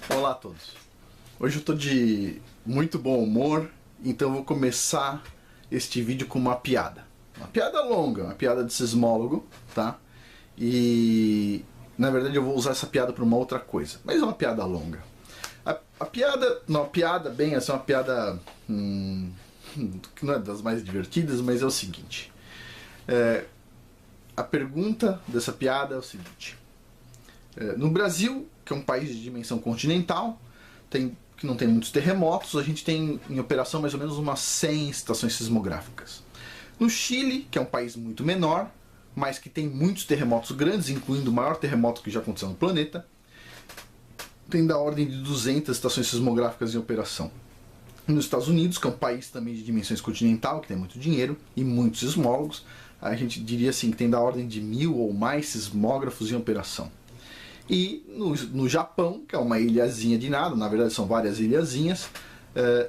Olá a todos. Hoje eu tô de muito bom humor, então eu vou começar este vídeo com uma piada. Uma piada longa, uma piada de sismólogo, tá? E na verdade eu vou usar essa piada para uma outra coisa, mas é uma piada longa. A piada, não, a piada bem, essa é uma piada que não é das mais divertidas, mas é o seguinte. A pergunta dessa piada é o seguinte. No Brasil, que é um país de dimensão continental, que não tem muitos terremotos, a gente tem em operação mais ou menos umas 100 estações sismográficas. No Chile, que é um país muito menor, mas que tem muitos terremotos grandes, incluindo o maior terremoto que já aconteceu no planeta, tem da ordem de 200 estações sismográficas em operação. Nos Estados Unidos, que é um país também de dimensões continental, que tem muito dinheiro e muitos sismólogos, a gente diria assim que tem da ordem de 1000 ou mais sismógrafos em operação. E no Japão, que é uma ilhazinha de nada, na verdade são várias ilhazinhas,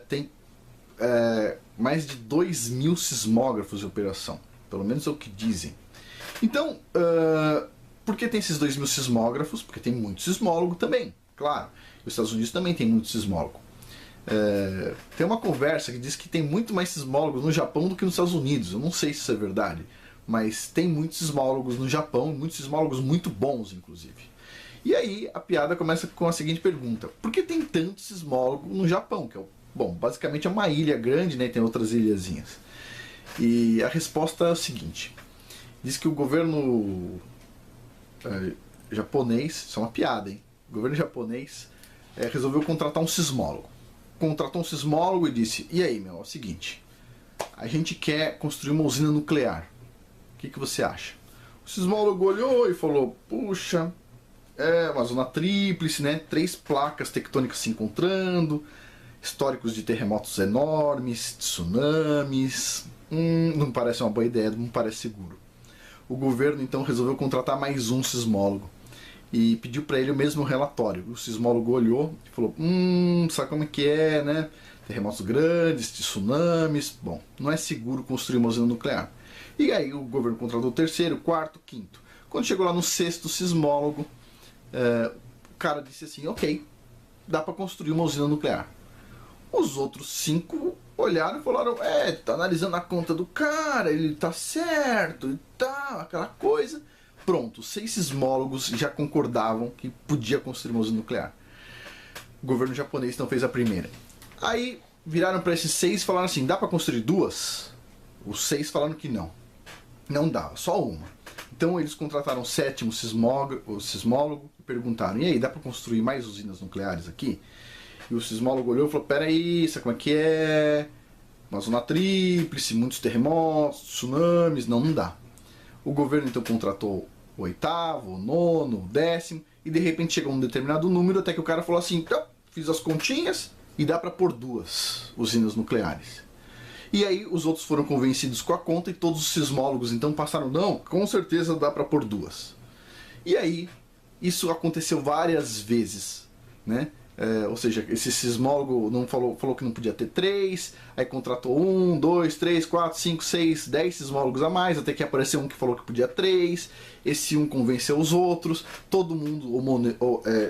tem mais de 2000 sismógrafos em operação. Pelo menos é o que dizem. Então, por que tem esses 2000 sismógrafos? Porque tem muito sismólogo também, claro. Os Estados Unidos também tem muito sismólogo. Tem uma conversa que diz que tem muito mais sismólogos no Japão do que nos Estados Unidos. Eu não sei se isso é verdade, mas tem muitos sismólogos no Japão, muitos sismólogos muito bons, inclusive. E aí a piada começa com a seguinte pergunta: por que tem tanto sismólogo no Japão? Que é, bom, basicamente é uma ilha grande, né? Tem outras ilhazinhas. E a resposta é o seguinte: diz que o governo japonês, isso é uma piada, hein? O governo japonês resolveu contratar um sismólogo. Contratou um sismólogo e disse: e aí, meu, é o seguinte, a gente quer construir uma usina nuclear. O que você acha? O sismólogo olhou e falou: puxa, uma zona tríplice, né? 3 placas tectônicas se encontrando, históricos de terremotos enormes, tsunamis. Não parece uma boa ideia, não parece seguro. O governo então resolveu contratar mais um sismólogo e pediu para ele o mesmo relatório. O sismólogo olhou e falou: sabe como é que é, né? Terremotos grandes, tsunamis. Bom, não é seguro construir uma usina nuclear. E aí o governo contratou o 3º, 4º, 5º. Quando chegou lá no 6º sismólogo, o cara disse assim: ok, dá para construir uma usina nuclear. Os outros 5 olharam e falaram: tá analisando a conta do cara, ele tá certo e tal, aquela coisa. Pronto, 6 sismólogos já concordavam que podia construir uma usina nuclear. O governo japonês então fez a primeira. Aí viraram para esses 6 e falaram assim: dá para construir 2? Os 6 falaram que não dava, só uma. Então eles contrataram o 7º sismólogo e perguntaram: e aí, dá para construir mais usinas nucleares aqui? E o sismólogo olhou e falou: peraí, sabe como é que é? Uma zona tríplice, muitos terremotos, tsunamis, não dá. O governo então contratou o 8º, o 9º, o 10º, e de repente chegou um determinado número, até que o cara falou assim: então, fiz as continhas e dá para pôr 2 usinas nucleares. E aí os outros foram convencidos com a conta e todos os sismólogos então passaram: não, com certeza dá para pôr 2. E aí isso aconteceu várias vezes, né? Ou seja, esse sismólogo não falou que não podia ter 3, aí contratou 1, 2, 3, 4, 5, 6, 10 sismólogos a mais, até que apareceu um que falou que podia 3, esse um convenceu os outros, todo mundo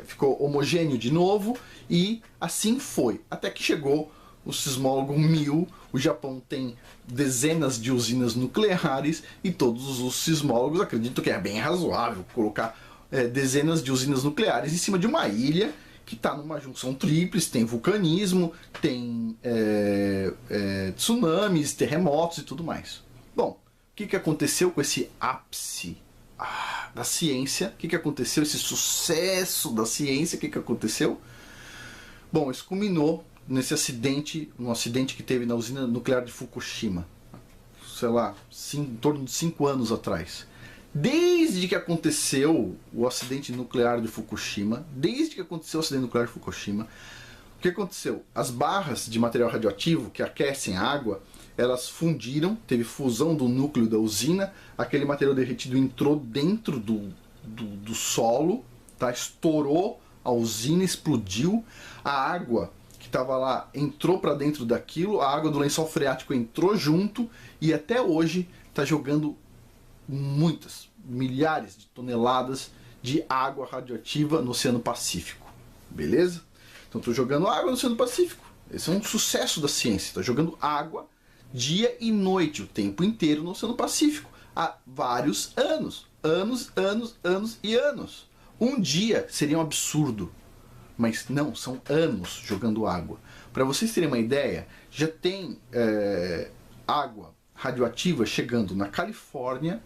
ficou homogêneo de novo, e assim foi, até que chegou o sismólogo 1000. O Japão tem dezenas de usinas nucleares e todos os sismólogos acreditam que é bem razoável colocar dezenas de usinas nucleares em cima de uma ilha que está numa junção tríplice, tem vulcanismo, tem tsunamis, terremotos e tudo mais. Bom, o que aconteceu com esse ápice da ciência? O que aconteceu? Esse sucesso da ciência, o que aconteceu? Bom, isso culminou nesse acidente, um acidente que teve na usina nuclear de Fukushima, sei lá, em torno de 5 anos atrás. Desde que aconteceu o acidente nuclear de Fukushima, o que aconteceu? As barras de material radioativo que aquecem a água, elas fundiram, teve fusão do núcleo da usina, aquele material derretido entrou dentro do solo, tá? Estourou a usina, explodiu, a água que estava lá entrou para dentro daquilo, a água do lençol freático entrou junto e até hoje está jogando milhares de toneladas de água radioativa no Oceano Pacífico. Beleza? Então estou jogando água no Oceano Pacífico. Esse é um sucesso da ciência. Estou jogando água dia e noite, o tempo inteiro no Oceano Pacífico. Há vários anos. Anos, anos, anos e anos. Um dia seria um absurdo. Mas não, são anos jogando água. Para vocês terem uma ideia, já tem água radioativa chegando na Califórnia,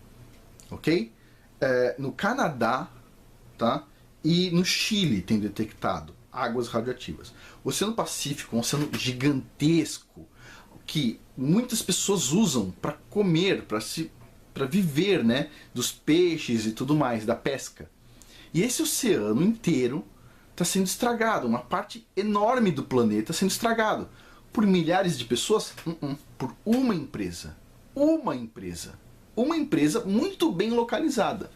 ok? No Canadá, tá? E no Chile tem detectado águas radioativas. O Oceano Pacífico é um oceano gigantesco que muitas pessoas usam para comer, para viver, né? Dos peixes e tudo mais, da pesca. E esse oceano inteiro está sendo estragado. Uma parte enorme do planeta sendo estragado. Por milhares de pessoas? Por uma empresa. Uma empresa. Uma empresa muito bem localizada.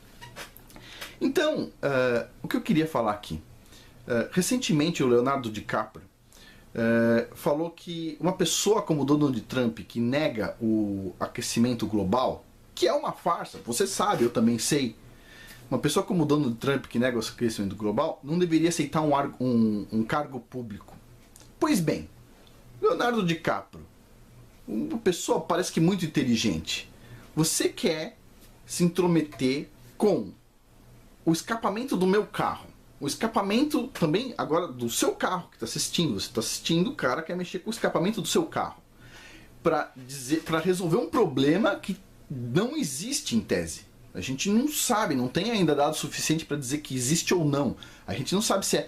Então, o que eu queria falar aqui? Recentemente, o Leonardo DiCaprio falou que uma pessoa como Donald Trump, que nega o aquecimento global, que é uma farsa, você sabe, eu também sei, uma pessoa como Donald Trump, que nega o aquecimento global, não deveria aceitar um cargo público. Pois bem, Leonardo DiCaprio, uma pessoa parece que muito inteligente, você quer se intrometer com o escapamento do meu carro, o escapamento também agora do seu carro que está assistindo, você está assistindo, o cara quer mexer com o escapamento do seu carro para resolver um problema que não existe em tese. A gente não sabe, não tem ainda dado suficiente para dizer que existe ou não. A gente não sabe se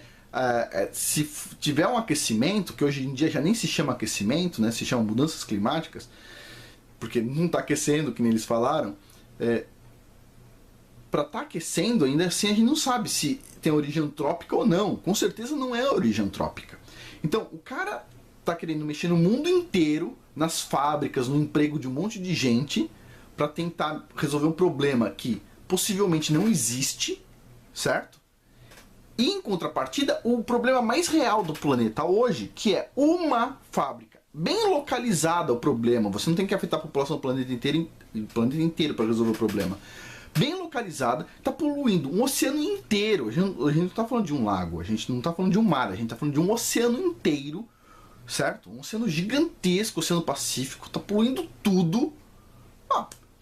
se tiver um aquecimento, que hoje em dia já nem se chama aquecimento, né, se chama mudanças climáticas, porque não está aquecendo, que nem eles falaram, para estar aquecendo ainda assim a gente não sabe se tem origem antrópica ou não. Com certeza não é origem antrópica. Então o cara está querendo mexer no mundo inteiro, nas fábricas, no emprego de um monte de gente, para tentar resolver um problema que possivelmente não existe, certo? E em contrapartida, o problema mais real do planeta hoje, que é uma fábrica bem localizada, o problema, você não tem que afetar a população do planeta inteiro para resolver o problema. Bem localizada, está poluindo um oceano inteiro. A gente não está falando de um lago, a gente não está falando de um mar, a gente está falando de um oceano inteiro, certo? Um oceano gigantesco, o Oceano Pacífico, está poluindo tudo.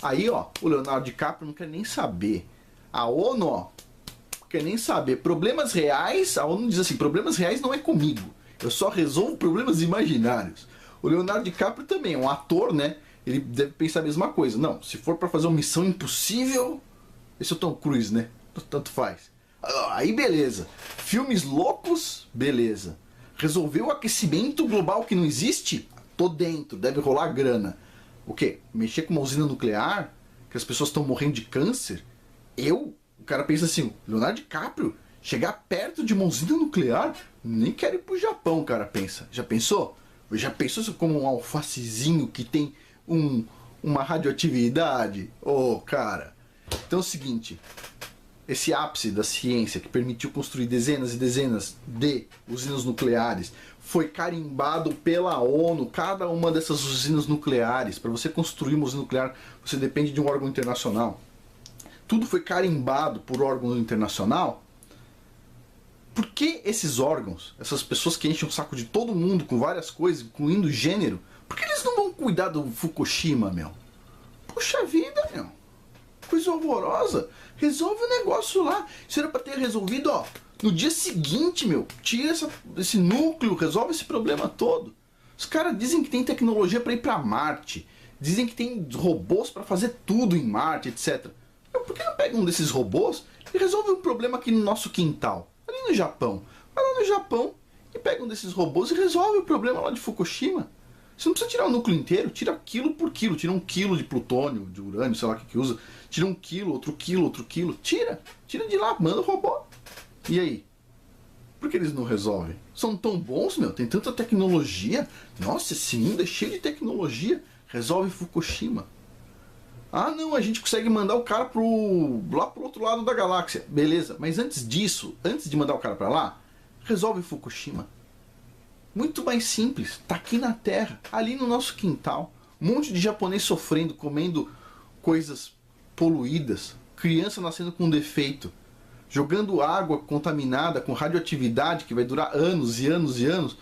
Aí, ó, o Leonardo DiCaprio não quer nem saber. A ONU, ó, não quer nem saber. Problemas reais, a ONU diz assim, problemas reais não é comigo. Eu só resolvo problemas imaginários. O Leonardo DiCaprio também é um ator, né? Ele deve pensar a mesma coisa. Não, se for para fazer uma missão impossível, esse é o Tom Cruise, né? Tanto faz. Aí beleza. Filmes loucos, beleza. Resolver o aquecimento global que não existe? Tô dentro, deve rolar grana. O quê? Mexer com uma usina nuclear? Que as pessoas estão morrendo de câncer? O cara pensa assim, Leonardo DiCaprio, chegar perto de uma usina nuclear? Nem quero ir pro Japão, o cara pensa. Já pensou? Já pensou como um alfacezinho que tem uma radioatividade? Cara. Então é o seguinte, esse ápice da ciência que permitiu construir dezenas e dezenas de usinas nucleares foi carimbado pela ONU. Cada uma dessas usinas nucleares, para você construir uma usina nuclear, você depende de um órgão internacional. Tudo foi carimbado por órgão internacional. Por que esses órgãos, essas pessoas que enchem o saco de todo mundo com várias coisas, incluindo gênero, por que eles não vão cuidar do Fukushima, meu? Puxa vida, meu. Coisa horrorosa. Resolve o negócio lá. Isso era pra ter resolvido, ó, no dia seguinte, meu. Tira esse núcleo, resolve esse problema todo. Os caras dizem que tem tecnologia para ir para Marte. Dizem que tem robôs para fazer tudo em Marte, etc. Por que não pega um desses robôs e resolve um problema aqui no nosso quintal? Ali no Japão. Vai lá no Japão e pega um desses robôs e resolve o problema lá de Fukushima. Você não precisa tirar o núcleo inteiro, tira quilo por quilo. Tira 1 quilo de plutônio, de urânio, sei lá o que usa. Tira 1 quilo, outro quilo, outro quilo. Tira de lá, manda o robô. E aí? Por que eles não resolvem? São tão bons, meu, tem tanta tecnologia. Nossa, esse mundo é cheio de tecnologia. Resolve Fukushima. Ah, não, a gente consegue mandar o cara lá pro outro lado da galáxia. Beleza, mas antes disso, antes de mandar o cara para lá, resolve Fukushima. Muito mais simples, tá aqui na Terra, ali no nosso quintal. Um monte de japonês sofrendo, comendo coisas poluídas, criança nascendo com defeito. jogando água contaminada com radioatividade que vai durar anos e anos e anos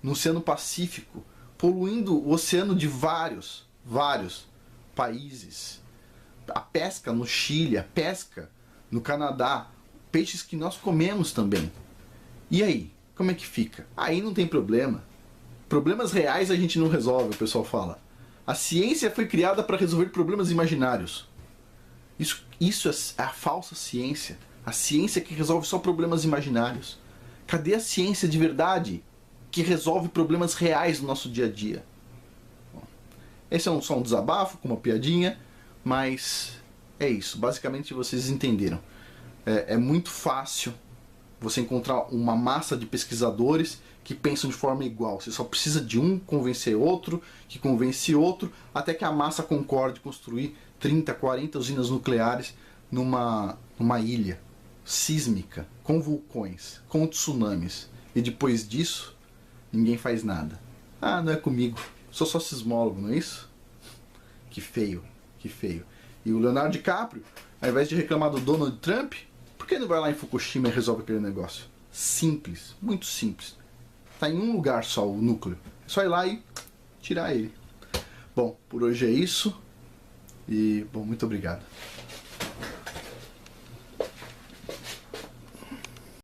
no Oceano Pacífico, poluindo o oceano de vários países. A pesca no Chile, a pesca no Canadá, peixes que nós comemos também. E aí, como é que fica? Aí não tem problema. Problemas reais a gente não resolve, o pessoal fala. A ciência foi criada para resolver problemas imaginários. Isso é a falsa ciência. A ciência que resolve só problemas imaginários. Cadê a ciência de verdade que resolve problemas reais no nosso dia a dia? Bom, esse é só um desabafo, com uma piadinha, mas é isso. Basicamente vocês entenderam. É muito fácil você encontrar uma massa de pesquisadores que pensam de forma igual. Você só precisa de um convencer outro, que convence outro, até que a massa concorde construir 30, 40 usinas nucleares numa ilha sísmica, com vulcões, com tsunamis. E depois disso, ninguém faz nada. Ah, não é comigo. Sou só sismólogo, não é isso? Que feio, que feio. E o Leonardo DiCaprio, ao invés de reclamar do Donald Trump, por que não vai lá em Fukushima e resolve aquele negócio? Simples, muito simples. Está em um lugar só o núcleo. É só ir lá e tirar ele. Bom, por hoje é isso. E, bom, muito obrigado.